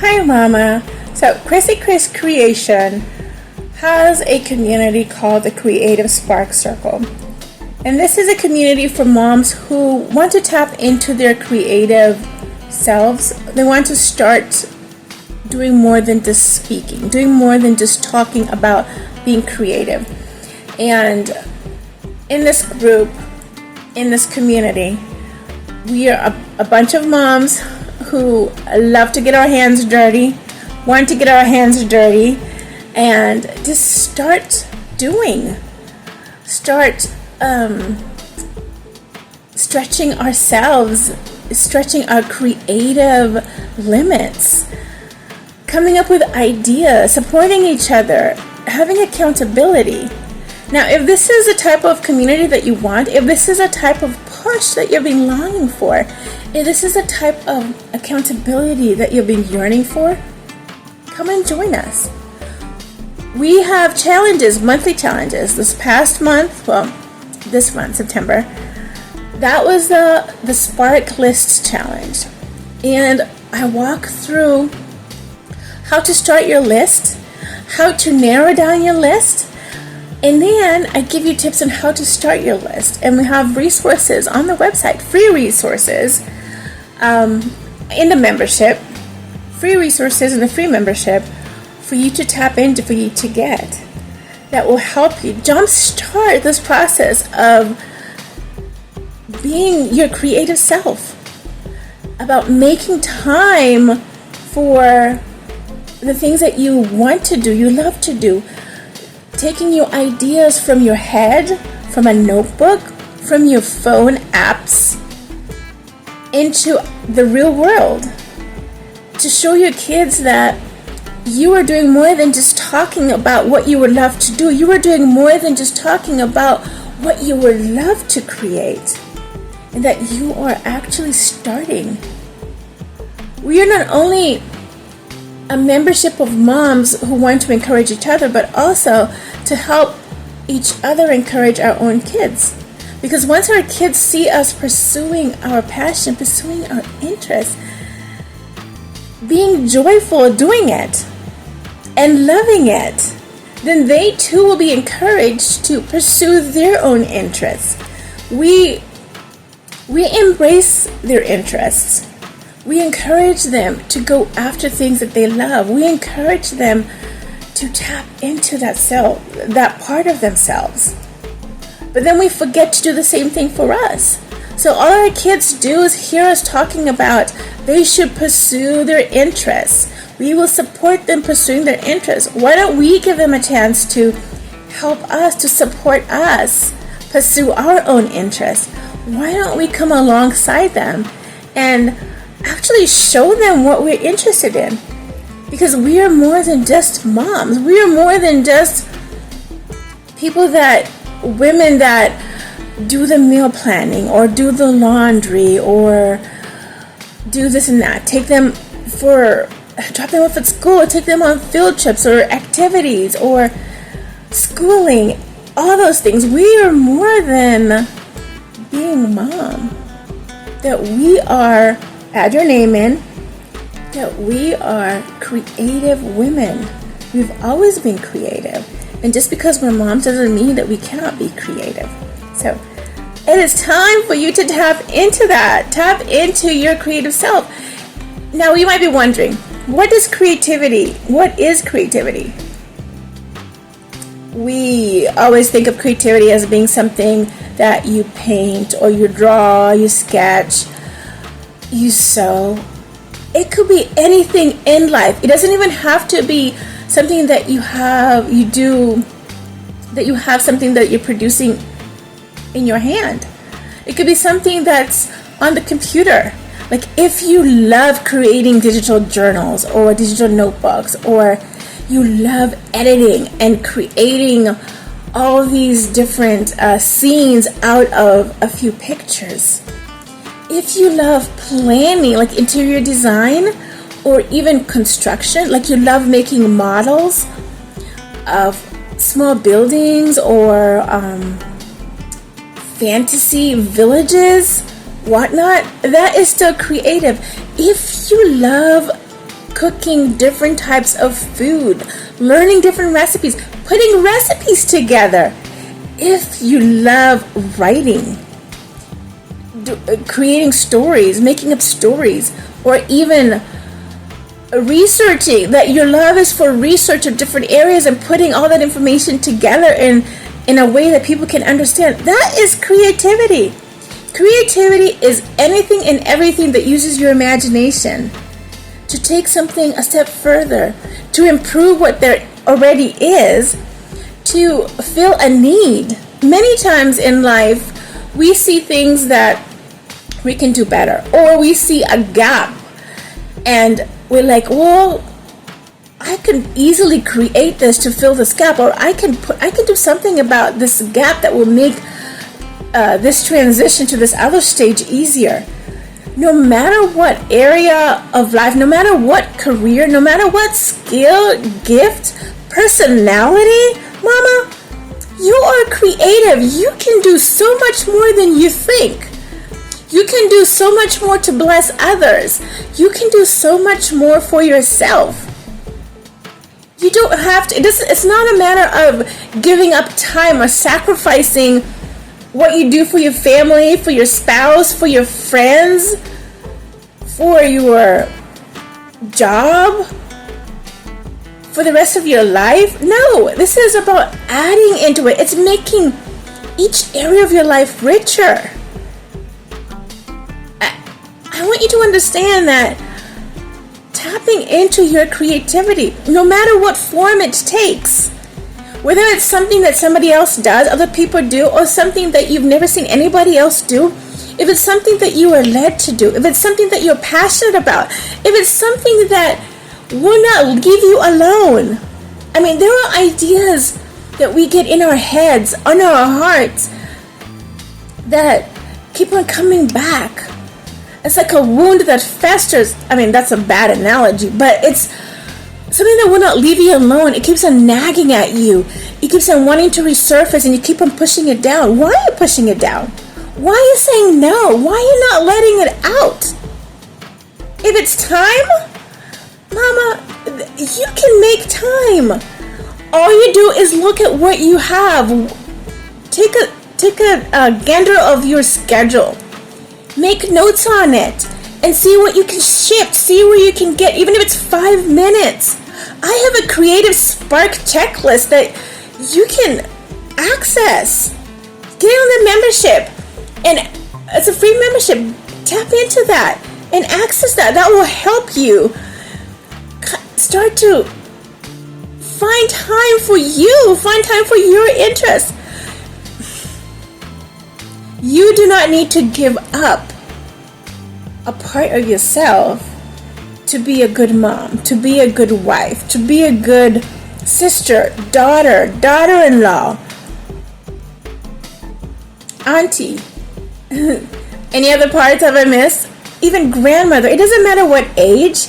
Hi Mama. So Chrissy Cris Creation has a community called the Creative Spark Circle. And this is a community for moms who want to tap into their creative selves. They want to start doing more than just speaking, doing more than just talking about being creative. And in this group, in this community, we are a bunch of moms who love to get our hands dirty, want to get our hands dirty, and just start doing. Start stretching ourselves, stretching our creative limits, coming up with ideas, supporting each other, having accountability. Now, if this is the type of community that you want, if this is a type of push that you've been longing for, if this is a type of accountability that you've been yearning for, come and join us. We have challenges, monthly challenges. This past month, this month, September, that was the Spark List Challenge. And I walk through how to start your list, how to narrow down your list, and then I give you tips on how to start your list. And we have resources on the website, free resources in the membership, free resources in the free membership for you to tap into, for you to get, that will help you jumpstart this process of being your creative self, about making time for the things that you want to do, you love to do, taking your ideas from your head, from a notebook, from your phone apps, into the real world, to show your kids that you are doing more than just talking about what you would love to do. You are doing more than just talking about what you would love to create, and that you are actually starting. We are not only a membership of moms who want to encourage each other, but also to help each other encourage our own kids. Because once our kids see us pursuing our passion, pursuing our interests, being joyful doing it and loving it, then they too will be encouraged to pursue their own interests. We embrace their interests. We encourage them to go after things that they love. We encourage them to tap into that part of themselves. But then we forget to do the same thing for us. So all our kids do is hear us talking about they should pursue their interests. We will support them pursuing their interests. Why don't we give them a chance to help us, to support us, pursue our own interests? Why don't we come alongside them and actually show them what we're interested in? Because we are more than just moms. We are more than just women that do the meal planning or do the laundry or do this and that. Drop them off at school, take them on field trips or activities or schooling, all those things. We are more than being mom. That we are, add your name in, that we are creative women. We've always been creative. And just because we're moms doesn't mean that we cannot be creative. So it is time for you to tap into that. Tap into your creative self. Now you might be wondering, what is creativity? We always think of creativity as being something that you paint or you draw, you sketch, you sew. It could be anything in life. It doesn't even have to be something that something that you're producing in your hand. It could be something that's on the computer. Like if you love creating digital journals or digital notebooks, or you love editing and creating all these different scenes out of a few pictures. If you love planning, like interior design or even construction, like you love making models of small buildings or fantasy villages, whatnot, that is still creative. If you love cooking different types of food, learning different recipes, putting recipes together. If you love writing, creating stories, making up stories, or even researching, that your love is for research of different areas and putting all that information together in a way that people can understand, that is creativity. Creativity is anything and everything that uses your imagination to take something a step further, to improve what there already is, to fill a need. Many times in life, we see things that we can do better, or we see a gap and we're like, well, I can easily create this to fill this gap, or I can do something about this gap that will make this transition to this other stage easier. No matter what area of life, no matter what career, no matter what skill, gift, personality, mama, you are creative. You can do so much more than you think. You can do so much more to bless others. You can do so much more for yourself. You don't have to, it's not a matter of giving up time or sacrificing what you do for your family, for your spouse, for your friends, for your job, for the rest of your life. No, this is about adding into it. It's making each area of your life richer. I want you to understand that tapping into your creativity, no matter what form it takes, whether it's something that somebody else does, other people do, or something that you've never seen anybody else do, if it's something that you are led to do, if it's something that you're passionate about, if it's something that will not leave you alone. I mean, there are ideas that we get in our heads, on our hearts, that keep on coming back. It's like a wound that festers. I mean, that's a bad analogy, but it's something that will not leave you alone. It keeps on nagging at you. It keeps on wanting to resurface, and you keep on pushing it down. Why are you pushing it down? Why are you saying no? Why are you not letting it out? If it's time, mama, you can make time. All you do is look at what you have. Take a gander of your schedule. Make notes on it and see what you can shift. See where you can get, even if it's 5 minutes. I have a creative spark checklist that you can access. Get on the membership, and it's a free membership. Tap into that and access that. That will help you start to find time for you, find time for your interests. You do not need to give up a part of yourself to be a good mom, to be a good wife, to be a good sister, daughter, daughter-in-law, auntie. Any other parts have I missed? Even grandmother. It doesn't matter what age.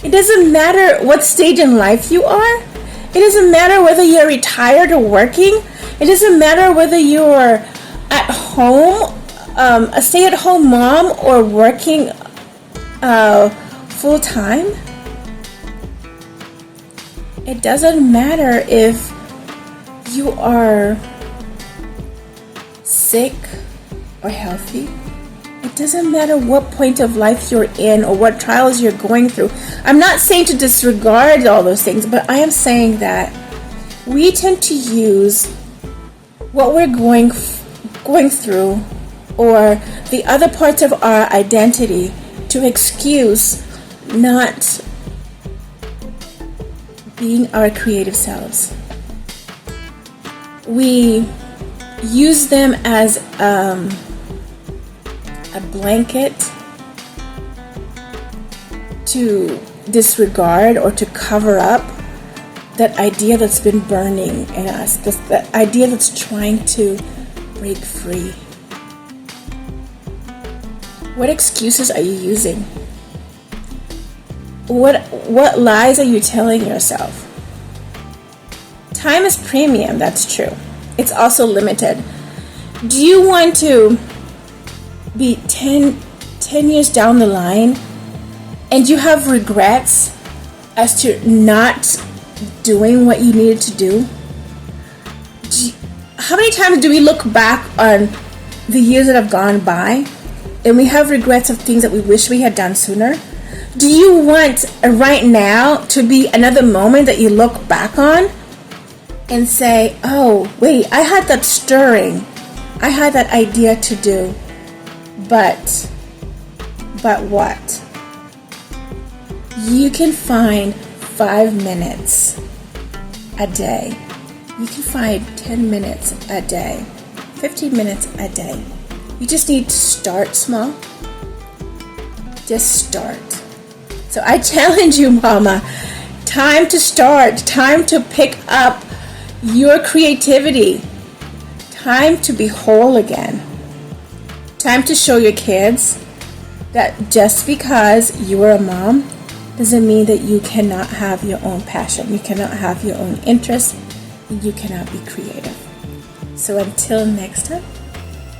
It doesn't matter what stage in life you are. It doesn't matter whether you're retired or working. It doesn't matter whether you're at home, a stay-at-home mom, or working full-time. It doesn't matter if you are sick or healthy. It doesn't matter what point of life you're in or what trials you're going through. I'm not saying to disregard all those things, but I am saying that we tend to use what we're going through or the other parts of our identity to excuse not being our creative selves. We use them as a blanket to disregard or to cover up that idea that's been burning in us, that idea that's trying to break free. What excuses are you using? What lies are you telling yourself? Time is premium, that's true. It's also limited. Do you want to be 10 years down the line and you have regrets as to not doing what you needed to do? How many times do we look back on the years that have gone by and we have regrets of things that we wish we had done sooner? Do you want right now to be another moment that you look back on and say, oh, wait, I had that stirring. I had that idea to do. But what? You can find 5 minutes a day. You can find 10 minutes a day, 15 minutes a day. You just need to start small. Just start. So I challenge you, Mama. Time to start. Time to pick up your creativity. Time to be whole again. Time to show your kids that just because you are a mom doesn't mean that you cannot have your own passion. You cannot have your own interests. You cannot be creative. So until next time,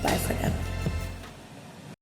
bye for now.